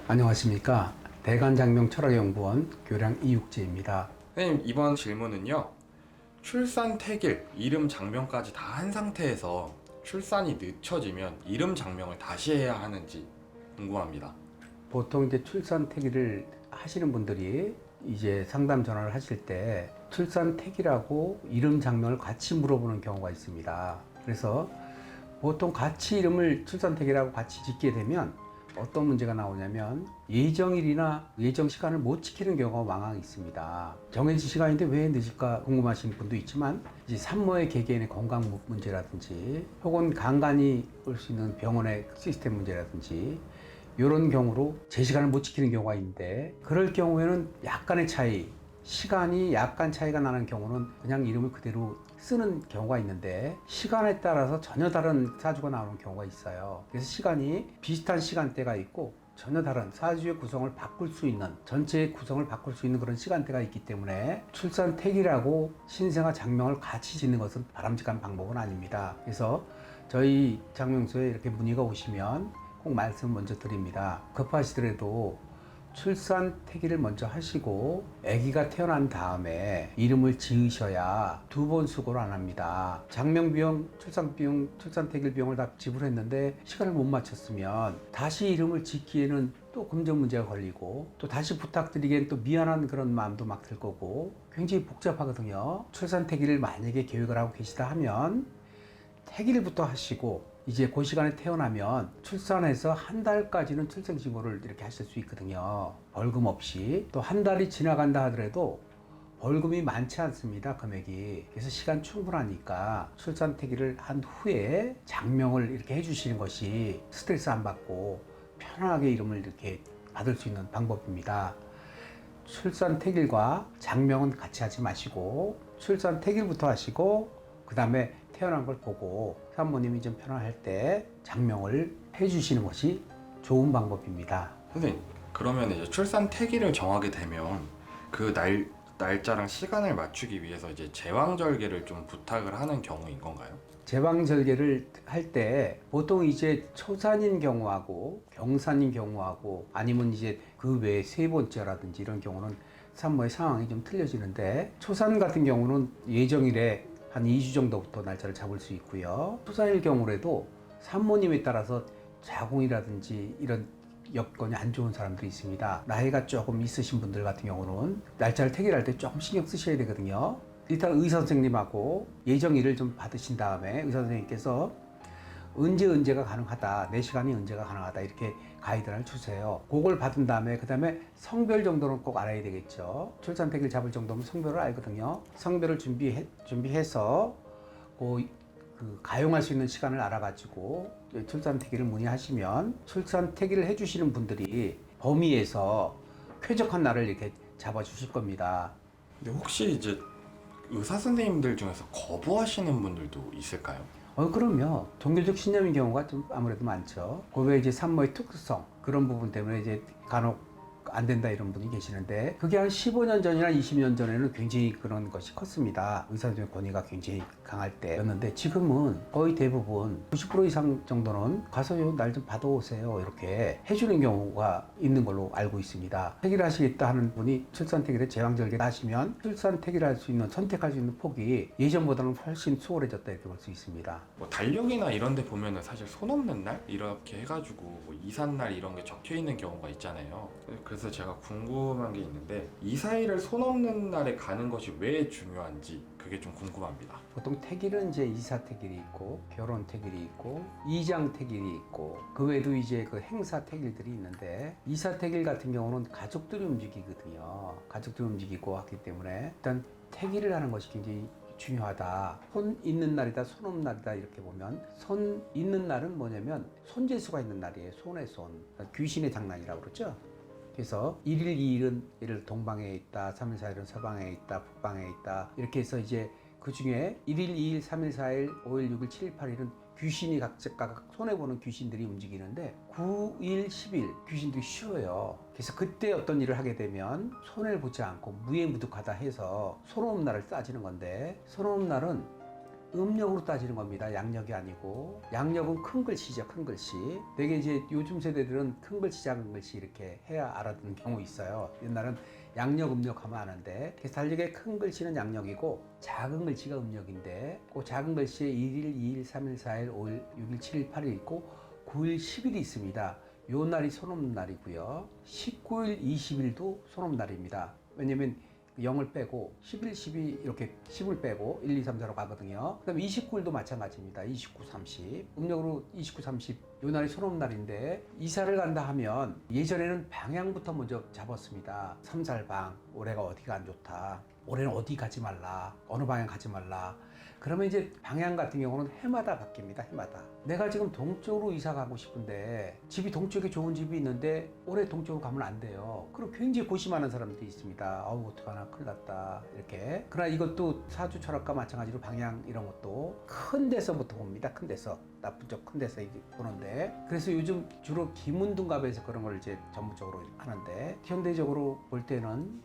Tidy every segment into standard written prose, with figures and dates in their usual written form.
안녕하십니까. 대간장명철학연구원 교량 이육재입니다. 선생님, 이번 질문은요, 출산 태길, 이름 장명까지 다 한 상태에서 출산이 늦춰지면 이름 장명을 다시 해야 하는지 궁금합니다. 보통 이제 출산 태기를 하시는 분들이 이제 상담 전화를 하실 때 출산 태기라고 이름 장명을 같이 물어보는 경우가 있습니다. 그래서 보통 같이 이름을 출산 태기라고 같이 짓게 되면 어떤 문제가 나오냐면 예정일이나 예정 시간을 못 지키는 경우가 왕왕 있습니다. 정해진 시간인데 왜 늦을까 궁금하신 분도 있지만 이제 산모의 개개인의 건강 문제라든지 혹은 간간히 올 수 있는 병원의 시스템 문제라든지 이런 경우로 제 시간을 못 지키는 경우가 있는데, 그럴 경우에는 약간의 차이, 시간이 약간 차이가 나는 경우는 그냥 이름을 그대로 쓰는 경우가 있는데, 시간에 따라서 전혀 다른 사주가 나오는 경우가 있어요. 그래서 시간이 비슷한 시간대가 있고 전혀 다른 사주의 구성을 바꿀 수 있는, 전체의 구성을 바꿀 수 있는 그런 시간대가 있기 때문에 출산 태기라고 신생아 장명을 같이 짓는 것은 바람직한 방법은 아닙니다. 그래서 저희 장명소에 이렇게 문의가 오시면 꼭 말씀 먼저 드립니다. 급하시더라도 출산 태기를 먼저 하시고 아기가 태어난 다음에 이름을 지으셔야 두 번 수고를 안 합니다. 장명비용, 출산비용, 출산 태길 비용을 다 지불했는데 시간을 못 맞췄으면 다시 이름을 짓기에는 또 금전 문제가 걸리고, 또 다시 부탁드리기엔 또 미안한 그런 마음도 막 들 거고 굉장히 복잡하거든요. 출산 태기를 만약에 계획을 하고 계시다 하면 태기일부터 하시고 이제 그 시간에 태어나면 출산해서 한 달까지는 출생신고를 이렇게 하실 수 있거든요. 벌금 없이. 또 한 달이 지나간다 하더라도 벌금이 많지 않습니다, 금액이. 그래서 시간 충분하니까 출산 태기를 한 후에 장명을 이렇게 해주시는 것이 스트레스 안 받고 편하게 이름을 이렇게 받을 수 있는 방법입니다. 출산 태길과 장명은 같이 하지 마시고 출산 태길부터 하시고 그 다음에 태어난 걸 보고 산모님이 좀 편안할 때 장명을 해주시는 것이 좋은 방법입니다. 선생님, 그러면 이제 출산 태기를 정하게 되면 그 날짜랑 시간을 맞추기 위해서 이제 제왕절개를 좀 부탁을 하는 경우인 건가요? 제왕절개를 할 때 보통 이제 초산인 경우하고 경산인 경우하고 아니면 이제 그 외에 세 번째라든지 이런 경우는 산모의 상황이 좀 틀려지는데, 초산 같은 경우는 예정일에 한 2주 정도부터 날짜를 잡을 수 있고요. 초산일 경우라도 산모님에 따라서 자궁이라든지 이런 여건이 안 좋은 사람들이 있습니다. 나이가 조금 있으신 분들 같은 경우는 날짜를 태길할 때 조금 신경 쓰셔야 되거든요. 일단 의사 선생님하고 예정일을 좀 받으신 다음에 의사 선생님께서 언제가 가능하다, 내 시간이 언제가 가능하다 이렇게 가이드를 주세요. 그걸 받은 다음에 그 다음에 성별 정도는 꼭 알아야 되겠죠. 출산 태기를 잡을 정도면 성별을 알거든요. 성별을 준비해서 그 가용할 수 있는 시간을 알아가지고 출산 태기를 문의하시면 출산 태기를 해주시는 분들이 범위에서 쾌적한 날을 이렇게 잡아주실 겁니다. 근데 혹시 이제 의사 선생님들 중에서 거부하시는 분들도 있을까요? 그럼요. 종교적 신념인 경우가 좀 아무래도 많죠. 그 외에 이제 산모의 특수성, 그런 부분 때문에 이제 간혹 안 된다 이런 분이 계시는데, 그게 한 15년 전이나 20년 전에는 굉장히 그런 것이 컸습니다. 의사들의 권위가 굉장히 강할 때였는데, 지금은 거의 대부분 90% 이상 정도는 가서 날 좀 받아오세요 이렇게 해주는 경우가 있는 걸로 알고 있습니다. 태기를 하시겠다 하는 분이 출산 태기를 제왕절개를 하시면 출산 태기를 할 수 있는, 선택할 수 있는 폭이 예전보다는 훨씬 수월해졌다 이렇게 볼 수 있습니다. 뭐 달력이나 이런 데 보면은 사실 손 없는 날 이렇게 해가지고 뭐 이삿날 이런 게 적혀 있는 경우가 있잖아요. 그래서 제가 궁금한 게 있는데, 이사일을 손 없는 날에 가는 것이 왜 중요한지 그게 좀 궁금합니다. 보통 태길은 이제 이사 태길이 있고 결혼 태길이 있고 이장 태길이 있고 그 외에도 이제 그 행사 태길들이 있는데, 이사 태길 같은 경우는 가족들이 움직이거든요. 가족들이 움직이고 하기 때문에 일단 태길을 하는 것이 굉장히 중요하다. 손 있는 날이다, 손 없는 날이다 이렇게 보면 손 있는 날은 뭐냐면 손재수가 있는 날이에요. 손의 손. 귀신의 장난이라고 그러죠. 그래서 1일, 2일은 예를 동방에 있다, 3일, 4일은 서방에 있다, 북방에 있다 이렇게 해서 이제 그 중에 1일, 2일, 3일, 4일, 5일, 6일, 7일, 8일은 귀신이 각각 손해보는 귀신들이 움직이는데 9일, 10일 귀신들이 쉬어요. 그래서 그때 어떤 일을 하게 되면 손해를 보지 않고 무해무득하다 해서 손 없는 날을 따지는 건데 손 없는 날은 음력으로 따지는 겁니다. 양력이 아니고. 양력은 큰 글씨죠. 큰 글씨. 되게 이제 요즘 세대들은 큰 글씨, 작은 글씨 이렇게 해야 알아듣는 경우 있어요. 옛날은 양력, 음력 하면 아는데 그래서 달력에 큰 글씨는 양력이고 작은 글씨가 음력인데 그 작은 글씨에 1일, 2일, 3일, 4일, 5일, 6일, 7일, 8일 있고 9일, 10일이 있습니다. 요 날이 손 없는 날이고요. 19일, 20일도 손 없는 날입니다. 왜냐면 0을 빼고 11, 12 이렇게 10을 빼고 1, 2, 3, 4로 가거든요. 그 다음에 29일도 마찬가지입니다. 29, 30 음력으로 29, 30 요 날이 손 없는 날인데 이사를 간다 하면 예전에는 방향부터 먼저 잡았습니다. 삼살방 올해가 어디가 안 좋다. 올해는 어디 가지 말라. 어느 방향 가지 말라. 그러면 이제 방향 같은 경우는 해마다 바뀝니다. 해마다. 내가 지금 동쪽으로 이사 가고 싶은데 집이 동쪽에 좋은 집이 있는데 올해 동쪽으로 가면 안 돼요. 그럼 굉장히 고심하는 사람들이 있습니다. 어우 어떡하나 큰일 났다 이렇게. 그러나 이것도 사주 철학과 마찬가지로 방향 이런 것도 큰 데서부터 봅니다. 큰 데서. 나쁜 쪽 큰 데서 보는데 그래서 요즘 주로 기문둔갑에서 그런 걸 이제 전문적으로 하는데 현대적으로 볼 때는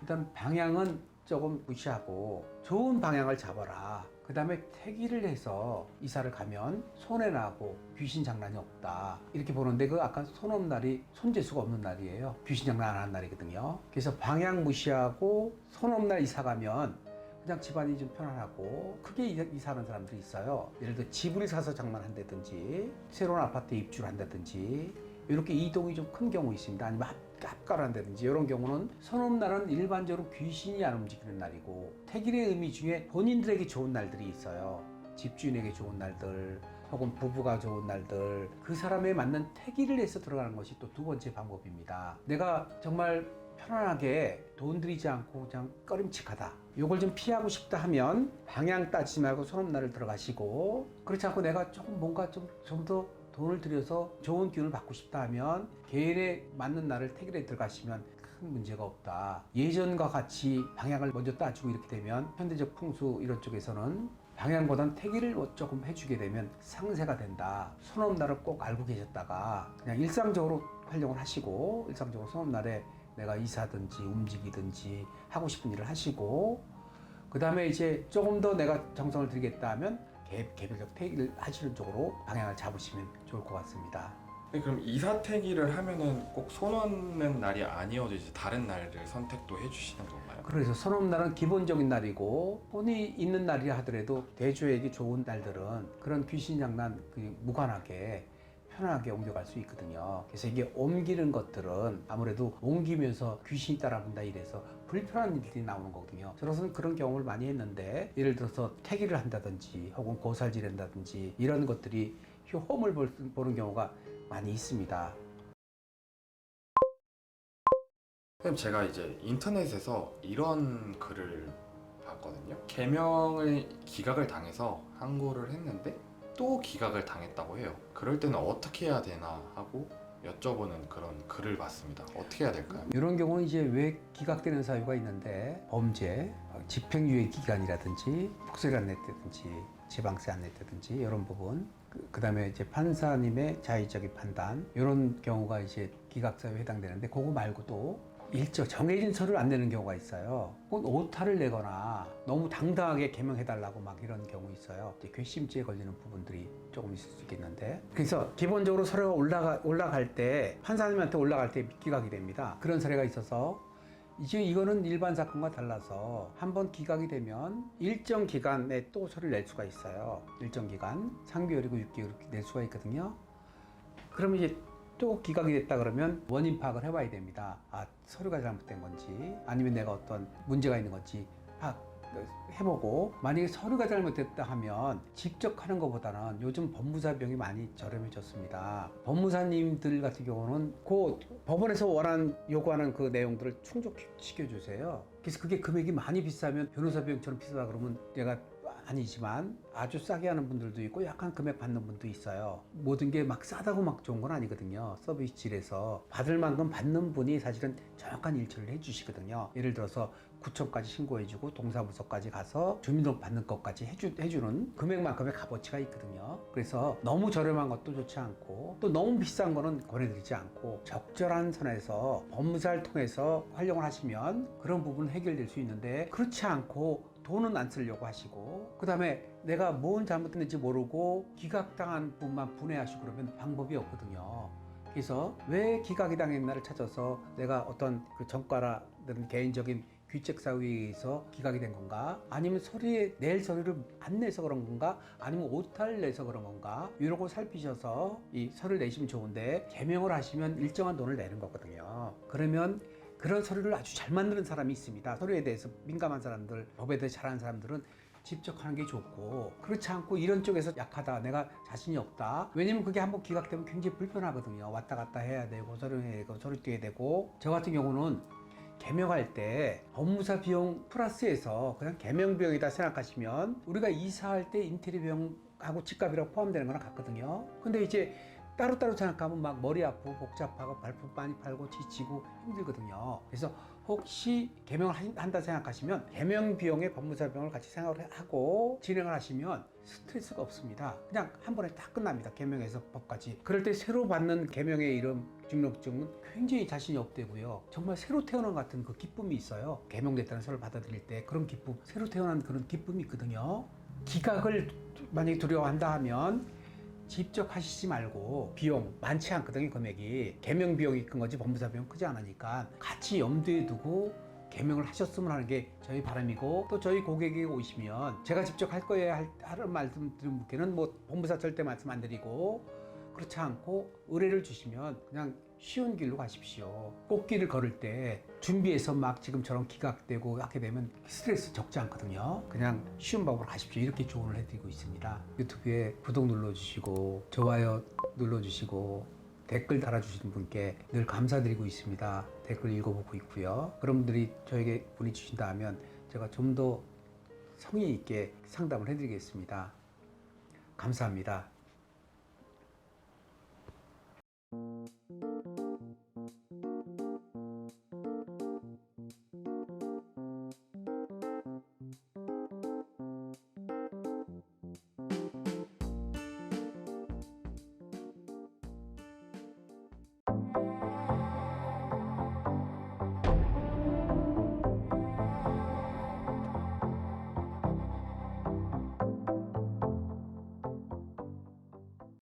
일단 방향은 조금 무시하고 좋은 방향을 잡아라. 그 다음에 태기를 해서 이사를 가면 손해나고 귀신 장난이 없다. 이렇게 보는데 그 아까 손 없는 날이 손재수가 없는 날이에요. 귀신 장난 안 하는 날이거든요. 그래서 방향 무시하고 손 없는 날 이사 가면 그냥 집안이 좀 편안하고 크게 이사하는 사람들이 있어요. 예를 들어 집을 사서 장만한다든지 새로운 아파트에 입주를 한다든지 이렇게 이동이 좀 큰 경우 있습니다. 아니면 합가를 한다든지 이런 경우는 손 없는 날은 일반적으로 귀신이 안 움직이는 날이고 태길의 의미 중에 본인들에게 좋은 날들이 있어요. 집주인에게 좋은 날들 혹은 부부가 좋은 날들 그 사람에 맞는 태길을 해서 들어가는 것이 또 두 번째 방법입니다. 내가 정말 편안하게 돈 들이지 않고 그냥 꺼림칙하다. 요걸 좀 피하고 싶다 하면 방향 따지지 말고 손 없는 날을 들어가시고 그렇지 않고 내가 조금 뭔가 좀 더 돈을 들여서 좋은 기운을 받고 싶다 하면 개인에 맞는 날을 태길에 들어가시면 큰 문제가 없다. 예전과 같이 방향을 먼저 따지고 이렇게 되면 현대적 풍수 이런 쪽에서는 방향보단 태기를 조금 해주게 되면 상세가 된다. 손 없는 날을 꼭 알고 계셨다가 그냥 일상적으로 활용을 하시고 일상적으로 손 없는 날에 내가 이사든지 움직이든지 하고 싶은 일을 하시고 그 다음에 이제 조금 더 내가 정성을 들이겠다 하면 개별적 태기를 하시는 쪽으로 방향을 잡으시면 좋을 것 같습니다. 네, 그럼 이사태기를 하면은 꼭 손 없는 날이 아니어도 이제 다른 날을 선택도 해주시는 건가요? 그래서 손 없는 날은 기본적인 날이고 손이 있는 날이라 하더라도 대주에게 좋은 날들은 그런 귀신 장난 무관하게 편하게 옮겨갈 수 있거든요. 그래서 이게 옮기는 것들은 아무래도 옮기면서 귀신이 따라붙는다 이래서 불편한 일들이 나오는 거거든요. 저로서는 그런 경험을 많이 했는데 예를 들어서 태기를 한다든지 혹은 고살질을 한다든지 이런 것들이 홈을 보는 경우가 많이 있습니다. 그럼 제가 이제 인터넷에서 이런 글을 봤거든요. 개명을 기각을 당해서 항고를 했는데 또 기각을 당했다고 해요. 그럴 때는 어떻게 해야 되나 하고 여쭤보는 그런 글을 봤습니다. 어떻게 해야 될까요? 이런 경우는 이제 왜 기각되는 사유가 있는데 범죄, 집행유예 기간이라든지 폭소를 안 냈다든지 지방세 안 냈다든지 이런 부분 그 다음에 이제 판사님의 자의적인 판단 이런 경우가 이제 기각 사유에 해당되는데 그거 말고도 정해진 서류를 안 내는 경우가 있어요. 혹은 오타를 내거나 너무 당당하게 개명해달라고 막 이런 경우 있어요. 이제 괘씸죄에 걸리는 부분들이 조금 있을 수 있겠는데 그래서 기본적으로 서류가 올라갈 때 판사님한테 올라갈 때 기각이 됩니다. 그런 사례가 있어서 이제 이거는 일반 사건과 달라서 한번 기각이 되면 일정 기간에 또 서류를 낼 수가 있어요. 일정 기간 3개월이고 6개월 이렇게 낼 수가 있거든요. 그러면 이제 또 기각이 됐다 그러면 원인 파악을 해봐야 됩니다. 서류가 잘못된 건지 아니면 내가 어떤 문제가 있는 건지 해보고 만약에 서류가 잘못됐다 하면 직접 하는 것보다는 요즘 법무사 비용이 많이 저렴해졌습니다. 법무사님들 같은 경우는 그 법원에서 요구하는 그 내용들을 충족시켜 주세요. 그래서 그게 금액이 많이 비싸면 변호사 비용처럼 비싸다 그러면 내가 아니지만 아주 싸게 하는 분들도 있고 약간 금액 받는 분도 있어요. 모든 게 막 싸다고 막 좋은 건 아니거든요. 서비스 질에서 받을 만큼 받는 분이 사실은 정확한 일처리를 해주시거든요. 예를 들어서 구청까지 신고해주고 동사무소까지 가서 주민등록 받는 것까지 해주는 금액만큼의 값어치가 있거든요. 그래서 너무 저렴한 것도 좋지 않고 또 너무 비싼 거는 권해드리지 않고 적절한 선에서 법무사를 통해서 활용을 하시면 그런 부분은 해결될 수 있는데 그렇지 않고 돈은 안 쓰려고 하시고 그 다음에 내가 뭔 잘못했는지 모르고 기각당한 분만 분해하시고 그러면 방법이 없거든요. 그래서 왜 기각이 당했나를 찾아서 내가 어떤 그 전과라든 개인적인 귀책사유에 의해서 기각이 된 건가, 아니면 낼 서류를 안 내서 그런 건가, 아니면 오타를 내서 그런 건가, 이런 거 살피셔서 이 서류를 내시면 좋은데 개명을 하시면 일정한 돈을 내는 거거든요. 그러면 그런 서류를 아주 잘 만드는 사람이 있습니다. 서류에 대해서 민감한 사람들, 법에 대해 잘하는 사람들은 직접 하는 게 좋고, 그렇지 않고 이런 쪽에서 약하다, 내가 자신이 없다, 왜냐면 그게 한번 기각되면 굉장히 불편하거든요. 왔다 갔다 해야 되고 서류 해야 되고 서류 떼야 되고. 저 같은 경우는 개명할 때 법무사 비용 플러스해서 그냥 개명 비용이다 생각하시면 우리가 이사할 때 인테리어 비용하고 집값이라고 포함되는 거랑 같거든요. 근데 이제 따로따로 생각하면 막 머리 아프고 복잡하고 발품 많이 팔고 지치고 힘들거든요. 그래서 혹시 개명을 한다 생각하시면 개명 비용에 법무사 비용을 같이 생각을 하고 진행을 하시면 스트레스가 없습니다. 그냥 한 번에 딱 끝납니다. 개명에서 법까지. 그럴 때 새로 받는 개명의 이름 등록증은 굉장히 자신이 업되고요. 정말 새로 태어난 것 같은 그 기쁨이 있어요. 개명됐다는 서류를 받아들일 때 그런 기쁨, 새로 태어난 그런 기쁨이 있거든요. 기각을 만약에 두려워한다 하면 직접 하시지 말고, 비용 많지 않거든요. 금액이 개명 비용이 큰 거지 법무사 비용 크지 않으니까 같이 염두에 두고 개명을 하셨으면 하는 게 저희 바람이고, 또 저희 고객이 오시면 제가 직접 할 거예요 하는 말씀 드린 분께는 뭐 법무사 절대 말씀 안 드리고, 그렇지 않고 의뢰를 주시면 그냥 쉬운 길로 가십시오. 꽃길을 걸을 때 준비해서 막 지금처럼 기각되고 하게 되면 스트레스 적지 않거든요. 그냥 쉬운 방법으로 가십시오. 이렇게 조언을 해드리고 있습니다. 유튜브에 구독 눌러주시고 좋아요 눌러주시고 댓글 달아주시는 분께 늘 감사드리고 있습니다. 댓글 읽어보고 있고요. 그런 분들이 저에게 문의 주신다 하면 제가 좀 더 성의 있게 상담을 해드리겠습니다. 감사합니다.